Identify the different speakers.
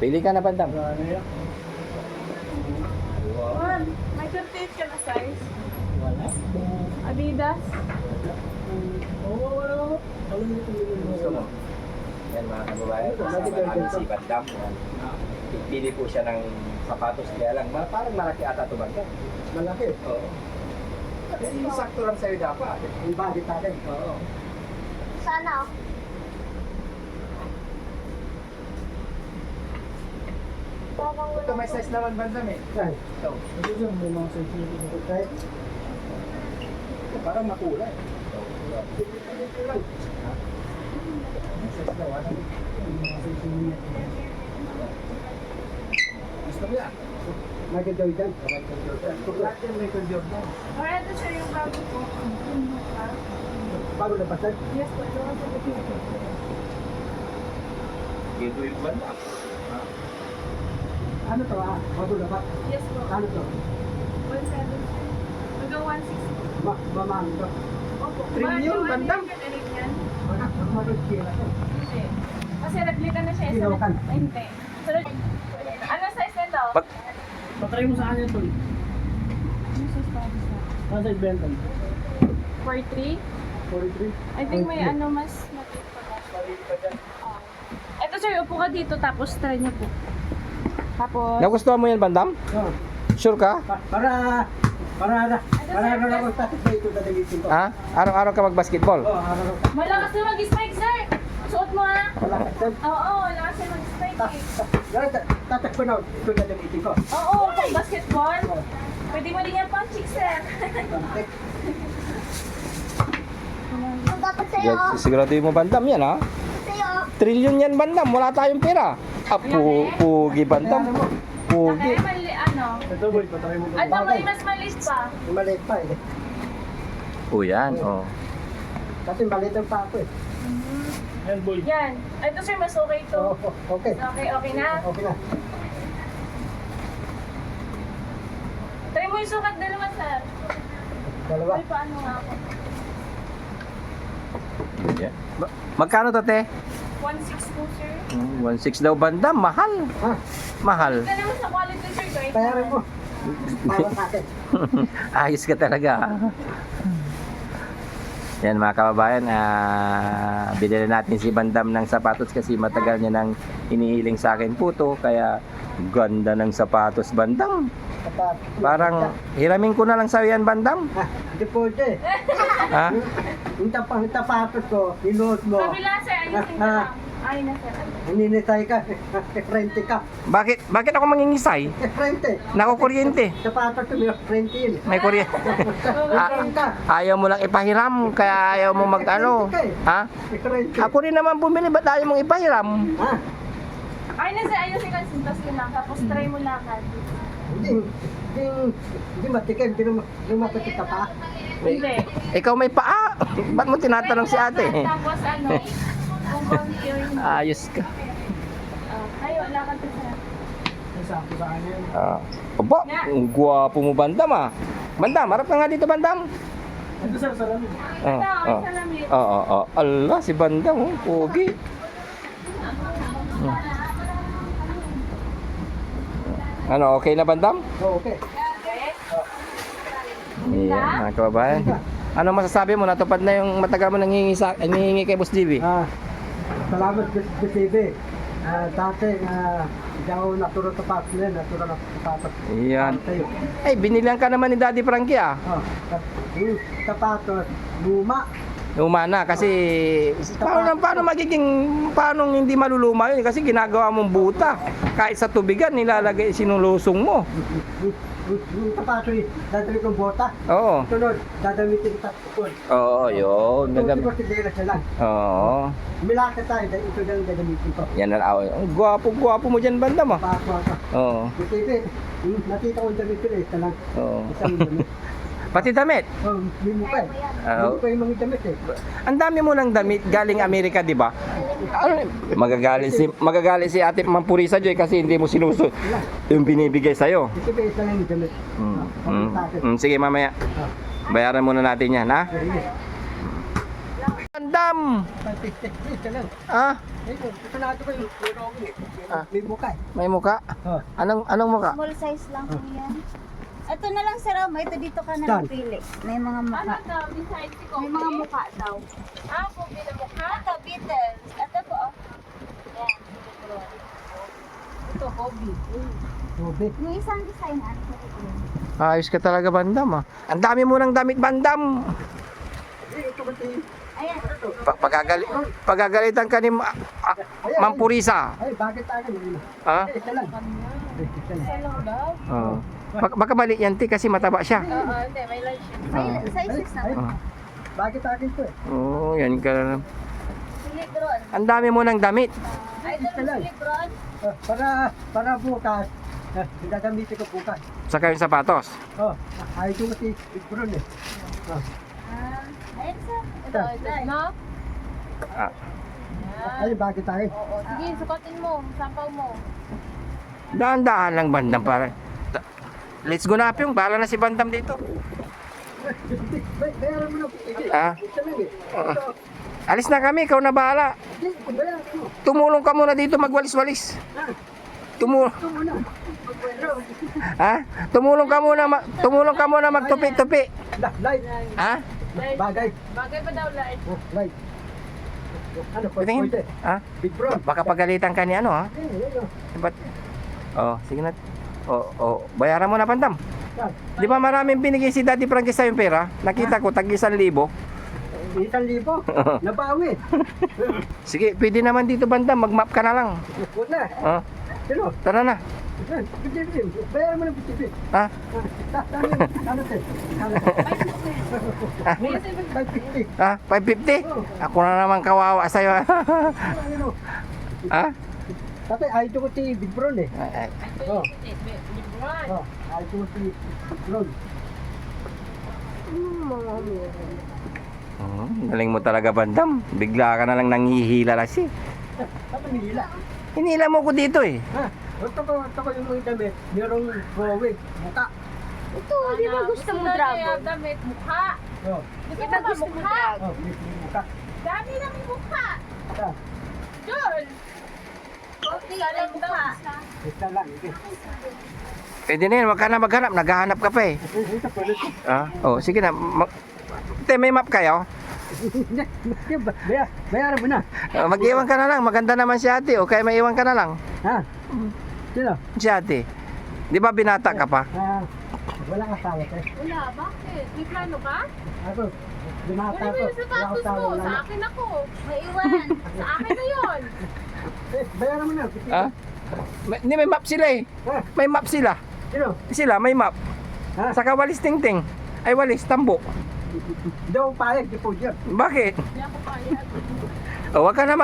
Speaker 1: pili ka na bandam.
Speaker 2: Man, may 38 ka na size. Adidas.
Speaker 1: Gusto mo? Yan mga kababayan, kasama namin si bandam. Pili po siya ng sapatos, kaya lang parang malaki ata ito bandam.
Speaker 3: Malaki.
Speaker 1: Oo. Sakto lang sa'yo dapat.
Speaker 3: Yung body natin.
Speaker 1: Oo.
Speaker 4: Sana.
Speaker 1: Ito may size naman bandam eh.
Speaker 3: Right.
Speaker 1: Ito.
Speaker 3: Ito yung may mga sensitive. Right?
Speaker 1: Ito parang makulay. Gusto mo yan?
Speaker 3: Michael Jordan.
Speaker 1: Lahat yan Michael Jordan.
Speaker 2: Or ito siya yung bago ko.
Speaker 3: Bago na pasal.
Speaker 2: Yes po, ito kasi ito.
Speaker 1: Ito yung bandam.
Speaker 3: Ano to ah? Bago na ba?
Speaker 2: Yes po.
Speaker 3: Ano to?
Speaker 2: 170. Hanggang 160.
Speaker 3: Mamang to.
Speaker 2: Opo.
Speaker 1: Premium,
Speaker 2: Ano
Speaker 1: bandam.
Speaker 2: yan, ganun yan?
Speaker 3: Magkakila to.
Speaker 2: Hindi. Kasi replica na siya.
Speaker 3: Sinukan.
Speaker 2: Ay, hindi. Sunod. Ano size nito?
Speaker 3: Patry mo sa kanya to.
Speaker 2: Ano size pa?
Speaker 3: Ano sa Benton?
Speaker 2: 43?
Speaker 3: 43?
Speaker 2: I think may ano mas matiit pa ba? Ito sir, upo ka dito tapos try niyo po. Tapos,
Speaker 1: Nagustuhan mo yan bandam?
Speaker 3: Oo.
Speaker 1: Sure ka?
Speaker 3: Para ako static ba ito dadalitin ko?
Speaker 1: Ha? Araw-araw ka mag-basketball?
Speaker 3: Oo, araw.
Speaker 2: malakas na mag-spike sir! Suot mo ha!
Speaker 3: Wala ka sir.
Speaker 2: Oo, malakas na mag-spike eh.
Speaker 3: Tatakbo na ito dadalitin ko.
Speaker 2: Oo, kung basketball. Pwede mo din yan pang chick sir.
Speaker 4: Dapat sa'yo.
Speaker 1: Siguraduhin mo bandam yan ha?
Speaker 4: Sa'yo.
Speaker 1: Trillion yan bandam, wala tayong pera. Pugi bandam. Pugi.
Speaker 2: Laki, mali, ano?
Speaker 3: Ito boy, patry mo
Speaker 2: At may mas malis pa.
Speaker 3: Maliit pa eh.
Speaker 1: O yan, oh.
Speaker 3: Kasi maliit ang pa ako eh. Yan boy.
Speaker 2: Yan. Ito sir, mas okay to.
Speaker 3: Oo, okay.
Speaker 2: Okay, okay na.
Speaker 3: Okay na.
Speaker 2: Try mo yung sukat dalawa sir.
Speaker 3: Dalawa.
Speaker 2: Ay, paano nga ako?
Speaker 1: Yeah. Magkano to, te?
Speaker 2: 1.6 po sir.
Speaker 1: 1.6 daw bandam, mahal.
Speaker 3: Ha?
Speaker 1: Mahal.
Speaker 2: Ito naman sa quality sir, guys.
Speaker 3: Bayaran mo. Para sa akin.
Speaker 1: Ayos ka talaga. Yan mga kababayan, binili natin si bandam ng sapatos kasi matagal niya nang inihiling sa akin po to. Kaya ganda ng sapatos bandam. Parang hiramin ko na lang sa yan bandam.
Speaker 3: Ha? Hindi pwede.
Speaker 1: Ha?
Speaker 3: Yung tapatos ko, inuot mo.
Speaker 2: Kabila sir, ayusin ko lang. Ay na sir.
Speaker 3: Hininitay ka. Frente ka.
Speaker 1: Bakit ako mangingisay?
Speaker 3: Frente.
Speaker 1: Nakukuryente.
Speaker 3: Sapatos ko, may frente yun.
Speaker 1: May kuryente. Ayaw mo lang ipahiram, kaya ayaw mo mag-ano. Ha?
Speaker 3: May frente.
Speaker 1: Ako rin naman bumili, ba't ayaw mong ipahiram?
Speaker 3: Ha?
Speaker 2: Ay na sir, ayusin ko sintas ko lang. Tapos try mo lakad.
Speaker 3: Hindi matikim. Hindi mapatik ka pa.
Speaker 2: Hindi.
Speaker 1: Ikaw may paa. Ba't mo tinatanong si ate?
Speaker 2: Tapos ano, kung konti yung...
Speaker 1: Ayos ka.
Speaker 2: Ayo, lakad ko sir.
Speaker 3: Sabi sa kanya.
Speaker 1: Aba, ang gwapo mo bandam ah. Bandam, harap ka nga dito bandam.
Speaker 3: Ito sir, salamin.
Speaker 2: Ito, ay salamit.
Speaker 1: Allah, si bandam, oh, pogi. Ano, okay na bandam?
Speaker 3: Oo, okay.
Speaker 1: Iya, mga kababayan. Ano masasabi mo? Natupad na yung matagal mo nangihingi kay Boss JB?
Speaker 3: Salamat sa TV. Dati, hindi ako naturo sa patos na yun. Naturo na sa patos.
Speaker 1: Iyan. Ay, binilihan ka naman ni Daddy Frankie ah.
Speaker 3: Yung sapatos, luma.
Speaker 1: Luma na kasi paano hindi maluluma yun kasi ginagawa mong buta. Kahit sa tubigan nilalagay sinulusong mo.
Speaker 3: Yung sapatos, dadali kong bota.
Speaker 1: Oo.
Speaker 3: Sunod, dadamitin sa tukod.
Speaker 1: Oo, yun.
Speaker 3: Ito ko sigara siya lang.
Speaker 1: Oo.
Speaker 3: Milaka tayo, dahil ito lang gagamitin ko.
Speaker 1: Yan na ang gwapo mo diyan bandam ah.
Speaker 3: Paso ako.
Speaker 1: Oo.
Speaker 3: Yung TV, nakita ko yung damit ko eh, ito lang.
Speaker 1: Oo.
Speaker 3: Isang damit.
Speaker 1: Pati damit.
Speaker 3: May mukha eh. May mukha yung mga damit eh.
Speaker 1: Ang dami mo ng damit galing Amerika, di ba? Ano, magagalit si Ate Mampurisa Joy kasi hindi mo sinusunod yung binibigay sa iyo.
Speaker 3: Ito ba isa lang yung damit?
Speaker 1: Sige mamaya. Bayaran muna natin 'yan, ha?
Speaker 3: Sige.
Speaker 1: Ganda bandam.
Speaker 3: 550. Ito lang.
Speaker 1: Ah,
Speaker 3: Ito na ito ko yung Romy.
Speaker 1: Ah.
Speaker 3: May buka eh.
Speaker 1: may muka.
Speaker 3: Oh.
Speaker 1: Anong muka?
Speaker 4: Small size lang po yan. Ito na lang sir, oh. Ito dito ka na
Speaker 3: Saan?
Speaker 4: lang pili. May mga
Speaker 2: Ano
Speaker 4: mukha.
Speaker 2: daw? Design si
Speaker 4: May mga mukha daw.
Speaker 2: Ah, Kobe na mukha?
Speaker 4: Ito, Beatles. Ito po, oh. Yan.
Speaker 2: Ito, Kobe.
Speaker 3: Tube.
Speaker 4: Yung isang design, ano po ito?
Speaker 1: Ayos ka talaga bandam ah. Ang dami mo ng damit bandam.
Speaker 3: Ito kasi.
Speaker 4: Ayan.
Speaker 1: Pagagalitan ka ni Ma'am Purisa.
Speaker 3: Ay, bakit tayo yun?
Speaker 1: Ah?
Speaker 3: Ito lang. Ito lang.
Speaker 2: Isa lang daw.
Speaker 1: Oo. Baka mali yan ti kasi mataba siya.
Speaker 2: Oo, hindi. May lunch yun.
Speaker 1: Oo.
Speaker 4: Sizes na.
Speaker 3: Ay, bakit akin to eh?
Speaker 1: Oo, yan ka.
Speaker 4: Si Lebron.
Speaker 1: Ang dami mo ng damit.
Speaker 4: Idol mo si Lebron.
Speaker 3: Para bukas. Gagamitin ko bukas.
Speaker 1: Saka yung sapatos.
Speaker 3: Oh, ay ito kasi Lebron eh. Oh.
Speaker 4: Ayan sir.
Speaker 2: Ito, ito. No?
Speaker 1: Ah.
Speaker 3: Ay, bakit tayo?
Speaker 2: Oo. Sige, sukatin mo. Sampaw mo.
Speaker 1: Dahan-dahan lang bandam para. Let's go na Pyong, bahala na si bandam dito.
Speaker 3: Bayaran mo na.
Speaker 1: Ah?
Speaker 3: Ito lang eh.
Speaker 1: Oo. Alis na kami, ikaw na bahala.
Speaker 3: Hindi, bayaran mo.
Speaker 1: Tumulong ka muna dito magwalis-walis. Tumulong.
Speaker 3: Ito muna.
Speaker 1: Ha? Tumulong ka muna magtupi-tupi.
Speaker 3: Light.
Speaker 1: Ha?
Speaker 3: Bagay.
Speaker 2: Bagay pa daw, light.
Speaker 3: Oh, light. Ano,
Speaker 1: Tingin.
Speaker 3: pwede?
Speaker 1: Ha?
Speaker 3: Big bro.
Speaker 1: Baka pagalitan ka ni ano ha? Ba't? Oh, sige na. Oh, bayaran mo na bandam. Di ba maraming binigay si Daddy Frankie sa yung pera? Nakita ko, tag 1,000.
Speaker 3: 1,000. Nabawi.
Speaker 1: Sige, pwede naman dito bandam, mag-map ka na lang.
Speaker 3: Huwag na.
Speaker 1: Oh,
Speaker 3: Sino?
Speaker 1: tara na.
Speaker 3: Bayaran mo na BTV.
Speaker 1: Ha?
Speaker 3: Ano te?
Speaker 1: Ah.
Speaker 3: 550.
Speaker 1: Ha? 550? Ako na naman kawawa sa'yo.
Speaker 3: Ano?
Speaker 1: Ha?
Speaker 3: Tatay, ayos ko si Big Bron eh. Oh.
Speaker 2: Lebron.
Speaker 3: Oh, ayos ko si Big Bron.
Speaker 1: Galing mo talaga bandam. Bigla ka na lang nangihila kasi.
Speaker 3: Tapos nila.
Speaker 1: Hinila mo ko dito eh.
Speaker 3: Ha? Ito ko yung mga damit. Merong drawing. Muka.
Speaker 4: Ito, di ba gusto mo dragon?
Speaker 2: Damit, mukha.
Speaker 3: Oh.
Speaker 2: Di ba gusto mo mukha?
Speaker 3: Oh, may muka.
Speaker 2: Dami na may mukha.
Speaker 3: Ha?
Speaker 2: Jul.
Speaker 4: Okay, may mukha.
Speaker 3: Ito lang. Okay.
Speaker 1: Pwede na yun, wag ka na maghanap. Naghahanap ka pa eh.
Speaker 3: Ito pwede.
Speaker 1: Ah? Oh, sige na. Te, may map kayo?
Speaker 3: Bayaran mo na.
Speaker 1: Mag-iwan ka na lang. Maganda naman si ate. O kaya maiwan ka na lang.
Speaker 3: Ha? Sino?
Speaker 1: Si ate. Di ba binata ka pa?
Speaker 3: Wala ka asawa te.
Speaker 2: Wala, bakit? May plano ka?
Speaker 3: Ako, binata
Speaker 2: Wala mo
Speaker 3: ko.
Speaker 2: yung sapatos mo. Sa akin ako.
Speaker 4: May iwan.
Speaker 2: Sa akin na yun.
Speaker 3: Bayaran mo na.
Speaker 1: Ha? Hindi, may map sila eh.
Speaker 3: Ha?
Speaker 1: May map sila.
Speaker 3: Sino?
Speaker 1: Sila, may map.
Speaker 3: Ha?
Speaker 1: Saka walis tingting. Ay, walis, tambo.
Speaker 3: Hindi ako payag, di po dyan.
Speaker 1: Bakit?
Speaker 2: Hindi ako kaya.
Speaker 1: O, wag ka na